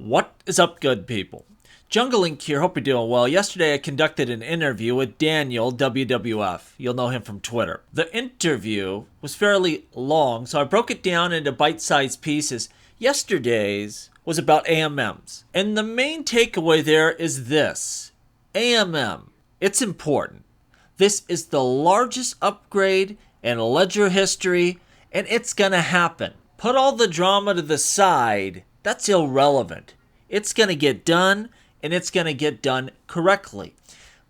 What is up, good people? Jungle Link here, hope you're doing well. Yesterday I conducted an interview with Daniel WWF. You'll know him from Twitter. The interview was fairly long, so I broke it down into bite-sized pieces. Yesterday's was about AMMs. And the main takeaway there is this. AMM, it's important. This is the largest upgrade in Ledger history, and it's gonna happen. Put all the drama to the side. That's irrelevant. It's going to get done, and it's going to get done correctly.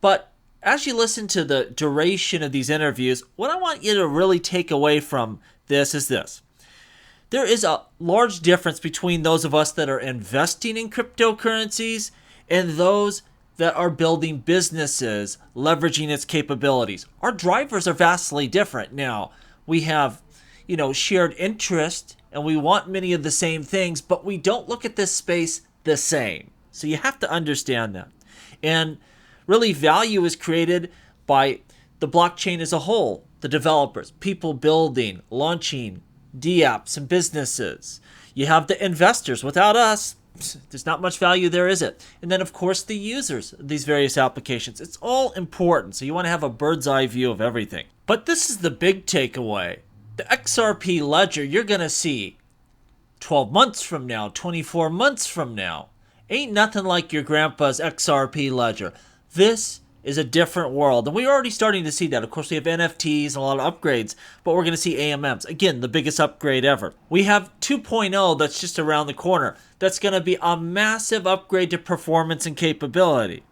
But as you listen to the duration of these interviews, what I want you to really take away from this is this. There is a large difference between those of us that are investing in cryptocurrencies and those that are building businesses, leveraging its capabilities. Our drivers are vastly different. Now, we have, shared interest, and we want many of the same things, but we don't look at this space the same. So you have to understand that. And really, value is created by the blockchain as a whole, the developers, people building, launching dApps and businesses. You have the investors. Without us, there's not much value there, is it? And then, of course, the users of these various applications. It's all important, so you want to have a bird's eye view of everything. But this is the big takeaway. The XRP ledger you're going to see 12 months from now, 24 months from now, ain't nothing like your grandpa's XRP ledger. This is a different world, and we're already starting to see that. Of course, we have NFTs and a lot of upgrades, but we're going to see AMMs. Again, the biggest upgrade ever. We have 2.0 that's just around the corner. That's going to be a massive upgrade to performance and capability.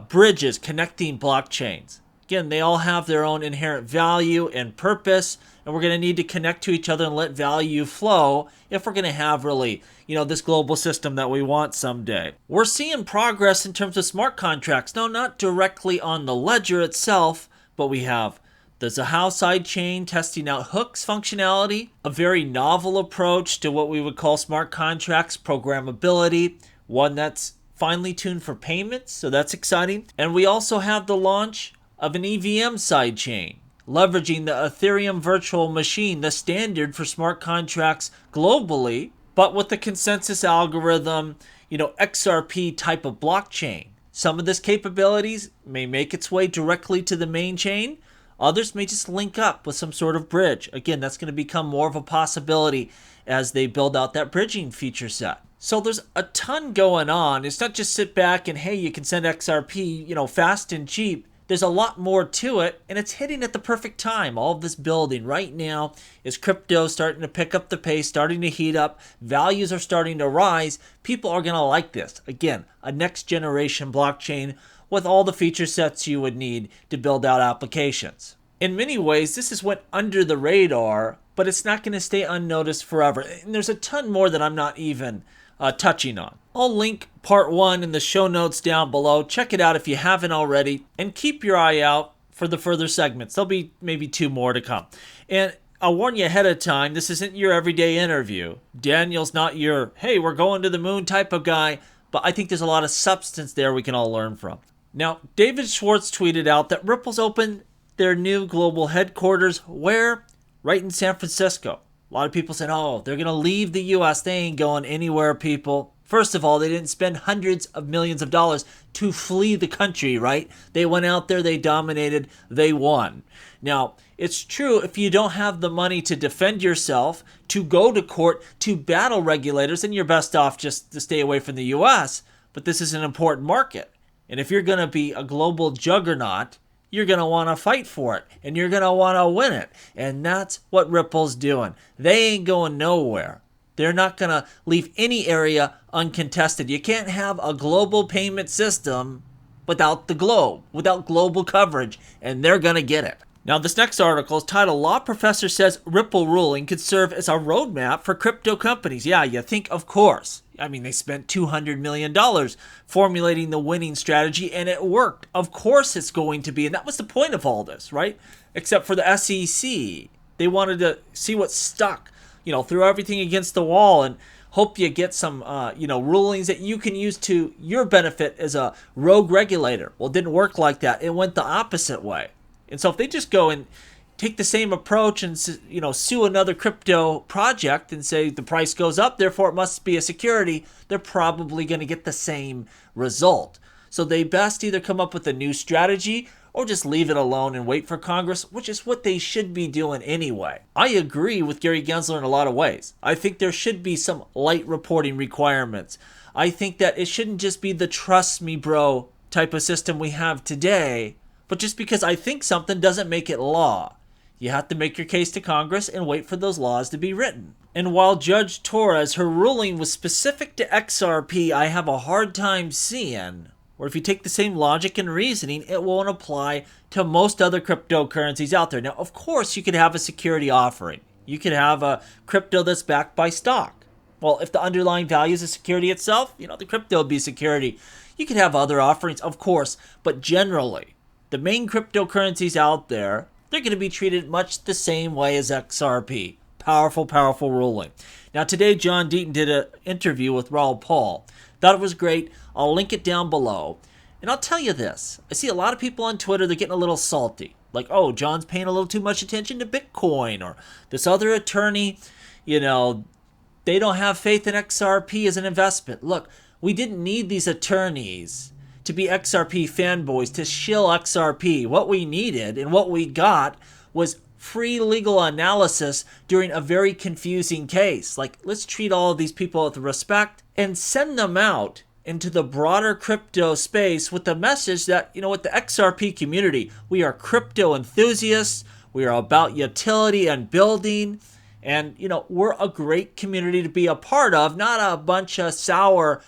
Bridges connecting blockchains. Again, they all have their own inherent value and purpose, and we're going to need to connect to each other and let value flow if we're going to have really, this global system that we want someday. We're seeing progress in terms of smart contracts. No, not directly on the ledger itself, but we have the Zahao sidechain testing out hooks functionality, a very novel approach to what we would call smart contracts programmability, one that's finely tuned for payments, so that's exciting. And we also have the launch of an EVM sidechain, leveraging the Ethereum virtual machine, the standard for smart contracts globally, but with the consensus algorithm, XRP type of blockchain. Some of this capabilities may make its way directly to the main chain. Others may just link up with some sort of bridge. Again, that's going to become more of a possibility as they build out that bridging feature set. So there's a ton going on. It's not just sit back and, hey, you can send XRP, fast and cheap. There's a lot more to it, and it's hitting at the perfect time. All of this building right now is crypto starting to pick up the pace, starting to heat up. Values are starting to rise. People are going to like this. Again, a next generation blockchain with all the feature sets you would need to build out applications. In many ways, this is what under the radar, but it's not going to stay unnoticed forever. And there's a ton more that I'm not even touching on. I'll link part 1 in the show notes down below. Check it out if you haven't already, and keep your eye out for the further segments. There'll be maybe 2 more to come. And I'll warn you ahead of time, this isn't your everyday interview. Daniel's not your, hey, we're going to the moon type of guy, but I think there's a lot of substance there we can all learn from. Now, David Schwartz tweeted out that Ripple's opened their new global headquarters where? Right in San Francisco. A lot of people said, oh, they're going to leave the U.S. They ain't going anywhere, people. First of all, they didn't spend hundreds of millions of dollars to flee the country, right? They went out there, they dominated, they won. Now, it's true if you don't have the money to defend yourself, to go to court, to battle regulators, then you're best off just to stay away from the U.S. But this is an important market. And if you're going to be a global juggernaut, you're going to want to fight for it, and you're going to want to win it. And that's what Ripple's doing. They ain't going nowhere. They're not going to leave any area uncontested. You can't have a global payment system without the globe, without global coverage, and they're going to get it. Now, this next article is titled, Law Professor Says Ripple Ruling Could Serve as a Roadmap for Crypto Companies. Yeah, you think, of course. I mean, they spent $200 million formulating the winning strategy, and it worked. Of course it's going to be, and that was the point of all this, right? Except for the SEC. They wanted to see what stuck, throw everything against the wall and hope you get some, rulings that you can use to your benefit as a rogue regulator. Well, it didn't work like that. It went the opposite way. And so if they just go and take the same approach and sue another crypto project and say the price goes up, therefore it must be a security, they're probably going to get the same result. So they best either come up with a new strategy or just leave it alone and wait for Congress, which is what they should be doing anyway. I agree with Gary Gensler in a lot of ways. I think there should be some light reporting requirements. I think that it shouldn't just be the trust me bro type of system we have today, but just because I think something doesn't make it law. You have to make your case to Congress and wait for those laws to be written. And while Judge Torres, her ruling was specific to XRP, I have a hard time seeing or if you take the same logic and reasoning, it won't apply to most other cryptocurrencies out there. Now, of course, you could have a security offering. You could have a crypto that's backed by stock. Well, if the underlying value is a security itself, the crypto would be security. You could have other offerings, of course, but generally, the main cryptocurrencies out there, they're going to be treated much the same way as XRP. Powerful, powerful ruling. Now, today, John Deaton did an interview with Raoul Pal. Thought it was great. I'll link it down below. And I'll tell you this. I see a lot of people on Twitter, they're getting a little salty. Like, oh, John's paying a little too much attention to Bitcoin. Or this other attorney, they don't have faith in XRP as an investment. Look, we didn't need these attorneys to be XRP fanboys to shill XRP. What we needed and what we got was free legal analysis during a very confusing case. Like, let's treat all of these people with respect and send them out into the broader crypto space with the message that, with the XRP community, we are crypto enthusiasts, we are about utility and building, and, we're a great community to be a part of, not a bunch of sour,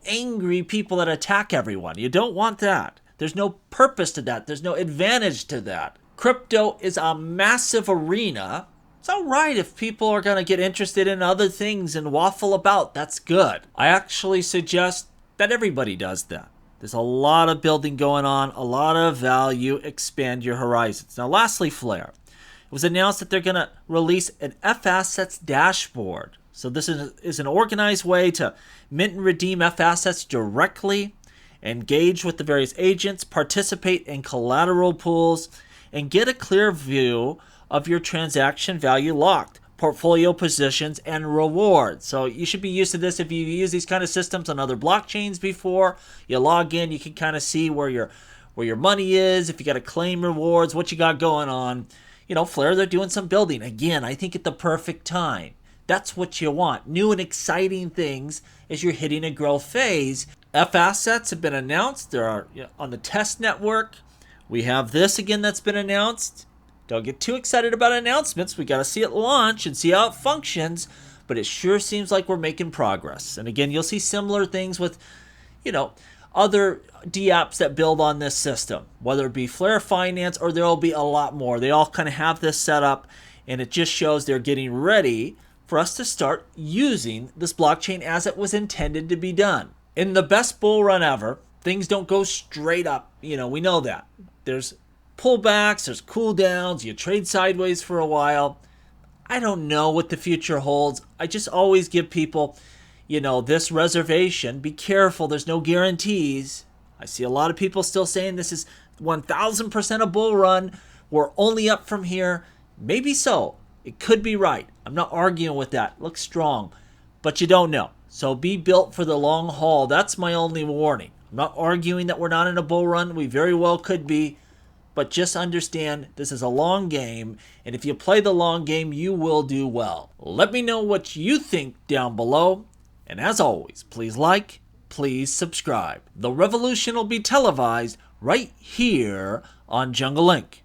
angry people that attack everyone. You don't want that. There's no purpose to that. There's no advantage to that. Crypto is a massive arena. It's all right if people are going to get interested in other things and waffle about. That's good. I actually suggest that everybody does that. There's a lot of building going on, a lot of value. Expand your horizons. Now, lastly, Flare. It was announced that they're going to release an F-Assets dashboard. So this is an organized way to mint and redeem F-Assets directly, engage with the various agents, participate in collateral pools, and get a clear view of your transaction value locked, portfolio positions, and rewards. So you should be used to this if you've used these kind of systems on other blockchains before. You log in, you can kind of see where your money is, if you got to claim rewards, what you got going on. Flare, they're doing some building. Again, I think at the perfect time. That's what you want. New and exciting things as you're hitting a growth phase. F-Assets have been announced. They're on the test network. We have this again that's been announced. Don't get too excited about announcements. We got to see it launch and see how it functions. But it sure seems like we're making progress. And again, you'll see similar things with, other DApps that build on this system. Whether it be Flare Finance or there will be a lot more. They all kind of have this set up. And it just shows they're getting ready for us to start using this blockchain as it was intended to be done. In the best bull run ever, things don't go straight up. We know that. There's pullbacks, there's cool downs, you trade sideways for a while. I don't know what the future holds. I just always give people, this reservation. Be careful, there's no guarantees. I see a lot of people still saying this is 1000% a bull run. We're only up from here. Maybe so. It could be right. I'm not arguing with that. Looks strong. But you don't know. So be built for the long haul. That's my only warning. I'm not arguing that we're not in a bull run. We very well could be. But just understand this is a long game. And if you play the long game, you will do well. Let me know what you think down below. And as always, please like, please subscribe. The revolution will be televised right here on Jungle Link.